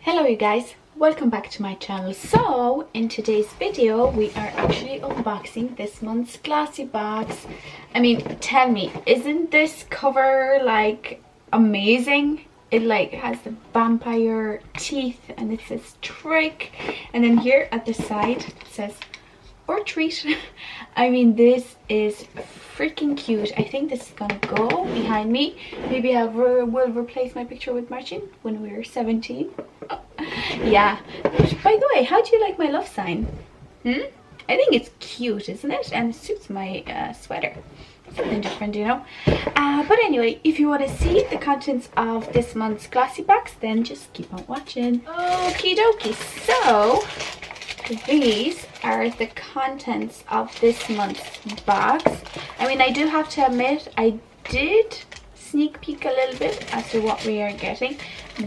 Hello you guys, welcome back to my channel. So in today's video we are actually unboxing this month's Glossybox. I mean, tell me, isn't this cover like amazing? It like has the vampire teeth and it says trick, and then here at the side it says or treat. I mean, this is freaking cute. I think this is gonna go behind me. Maybe I will replace my picture with Martin when we were 17. Yeah. By the way, how do you like my love sign? I think it's cute, isn't it? And it suits my sweater. Something different, you know. But anyway, if you want to see the contents of this month's Glossybox, then just keep on watching. Okie dokie. So these are the contents of this month's box. I mean, I do have to admit, I did sneak peek a little bit as to what we are getting,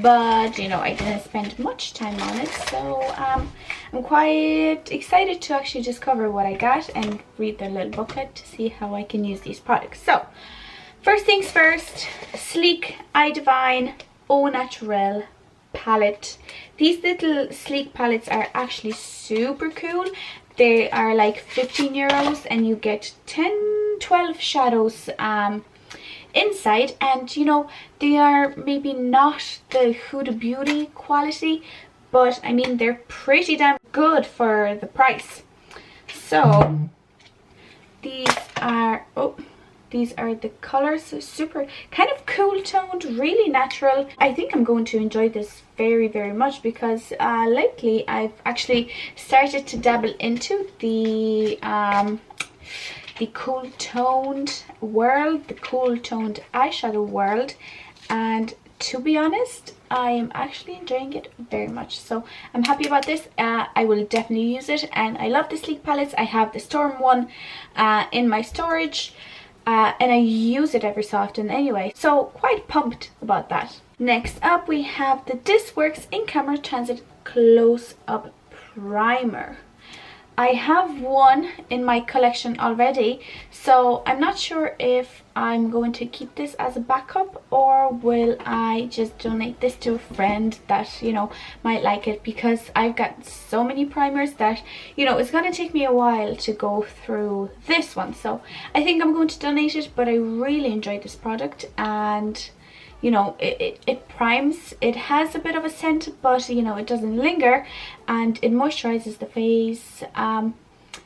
but you know, I didn't spend much time on it, so I'm quite excited to actually discover what I got and read the little booklet to see how I can use these products. So first things first, sleek eye divine au naturel palette. These little sleek palettes are actually super cool. They are like 15 euros and you get 10-12 shadows inside, and you know, they are maybe not the Huda Beauty quality, but I mean, they're pretty damn good for the price. So these are the colors, so super kind of cool toned, really natural. I think I'm going to enjoy this very much because lately I've actually started to dabble into the cool toned world, the cool toned eyeshadow world, and to be honest, I am actually enjoying it very much. So I'm happy about this. I will definitely use it, and I love the sleek palettes. I have the Storm one in my storage, and I use it every so often anyway, so quite pumped about that. Next up we have the This Works in Camera Transit Close Up Primer. I have one in my collection already, so I'm not sure if I'm going to keep this as a backup or will I just donate this to a friend that, you know, might like it, because I've got so many primers that, you know, it's going to take me a while to go through this one. So I think I'm going to donate it, but I really enjoyed this product, and you know, it primes. It has a bit of a scent, but you know, it doesn't linger, and it moisturizes the face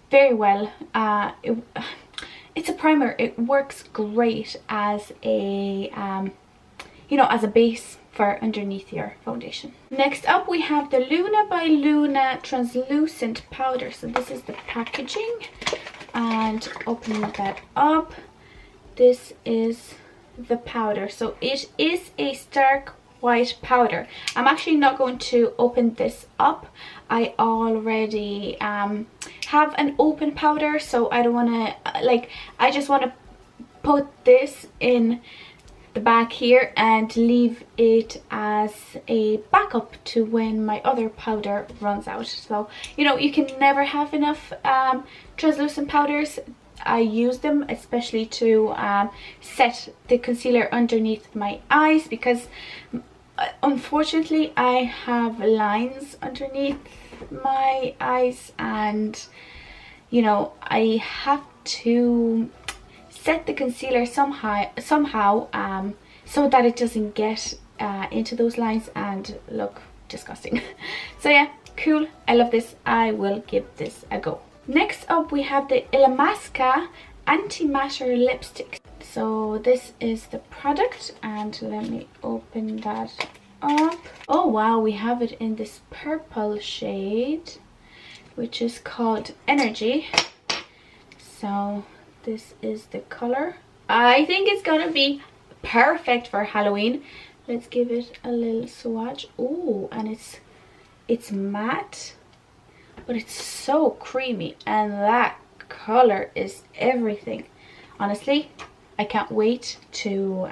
very well. It's a primer. It works great as a you know, as a base for underneath your foundation. Next up we have the Luna by Luna translucent powder. So this is the packaging, and opening that up, this is the powder. So it is a stark white powder. I'm actually not going to open this up. I already have an open powder, so I don't want to, like, I just want to put this in the back here and leave it as a backup to when my other powder runs out. So you know, you can never have enough translucent powders. I use them especially to set the concealer underneath my eyes, because unfortunately I have lines underneath my eyes, and you know, I have to set the concealer somehow so that it doesn't get into those lines and look disgusting. So yeah, cool. I love this. I will give this a go. Next up we have the Illamasqua antimatter lipstick. So this is the product, and let me open that up. Oh wow, we have it in this purple shade, which is called Energy. So this is the color. I think it's gonna be perfect for Halloween. Let's give it a little swatch. Oh, and it's matte, but it's so creamy, and that color is everything. Honestly, I can't wait to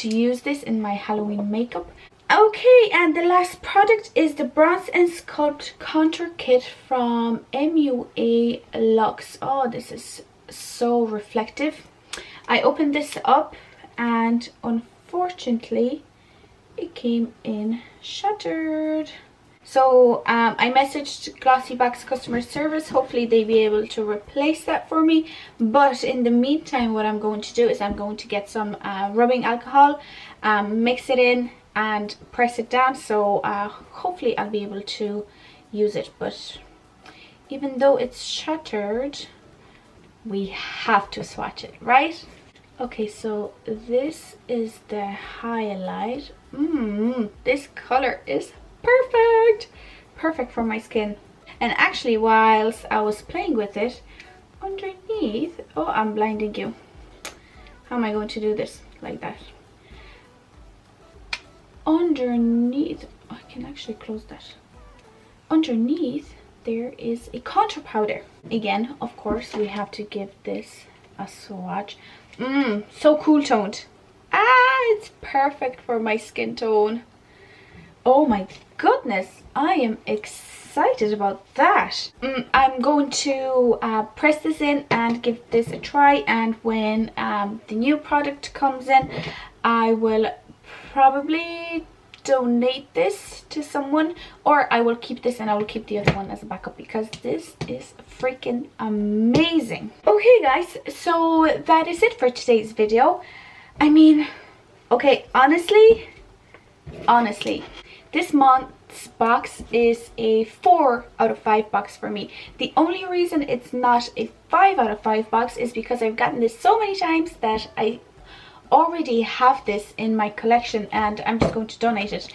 use this in my Halloween makeup. Okay, and the last product is the Bronze and Sculpt Contour Kit from MUA Luxe. Oh, this is so reflective. I opened this up, and unfortunately it came in shattered. So I messaged Glossybox customer service. Hopefully they'll be able to replace that for me. But in the meantime, what I'm going to do is I'm going to get some rubbing alcohol, mix it in and press it down. So hopefully I'll be able to use it. But even though it's shattered, we have to swatch it, right? Okay, so this is the highlight. This color is perfect for my skin. And actually, whilst I was playing with it, underneath, oh, I'm blinding you. How am I going to do this like that? Underneath, oh, I can actually close that. Underneath there is a contour powder. Again, of course, we have to give this a swatch. So cool toned. It's perfect for my skin tone. Oh my goodness, I am excited about that. I'm going to press this in and give this a try, and when the new product comes in, I will probably donate this to someone, or I will keep this and I will keep the other one as a backup because this is freaking amazing. Okay guys, so that is it for today's video. I mean, okay, honestly, this month's box is a 4 out of 5 box for me. The only reason it's not a 5 out of 5 box is because I've gotten this so many times that I already have this in my collection and I'm just going to donate it.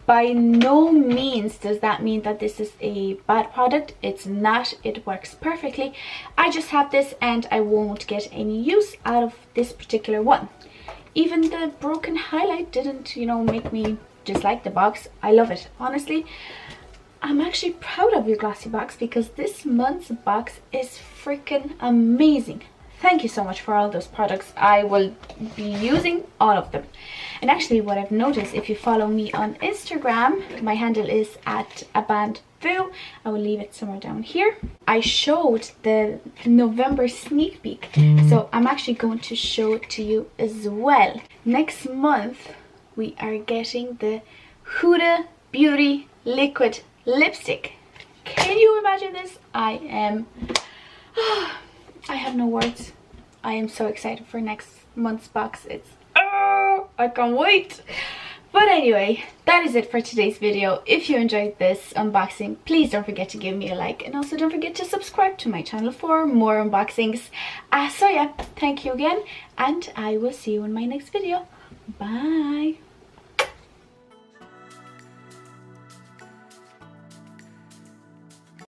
By no means does that mean that this is a bad product. It's not. It works perfectly. I just have this and I won't get any use out of this particular one. Even the broken highlight didn't, you know, make me dislike the box. I love it. Honestly, I'm actually proud of your Glossybox because this month's box is freaking amazing. Thank you so much for all those products. I will be using all of them. And actually, what I've noticed, if you follow me on Instagram, my handle is at Avantvous. I will leave it somewhere down here. I showed the November sneak peek, so I'm actually going to show it to you as well. Next month, we are getting the Huda Beauty Liquid Lipstick. Can you imagine this? I have no words. I am so excited for next month's box. I can't wait. But anyway, that is it for today's video. If you enjoyed this unboxing, please don't forget to give me a like, and also don't forget to subscribe to my channel for more unboxings. So yeah, thank you again, and I will see you in my next video. Bye.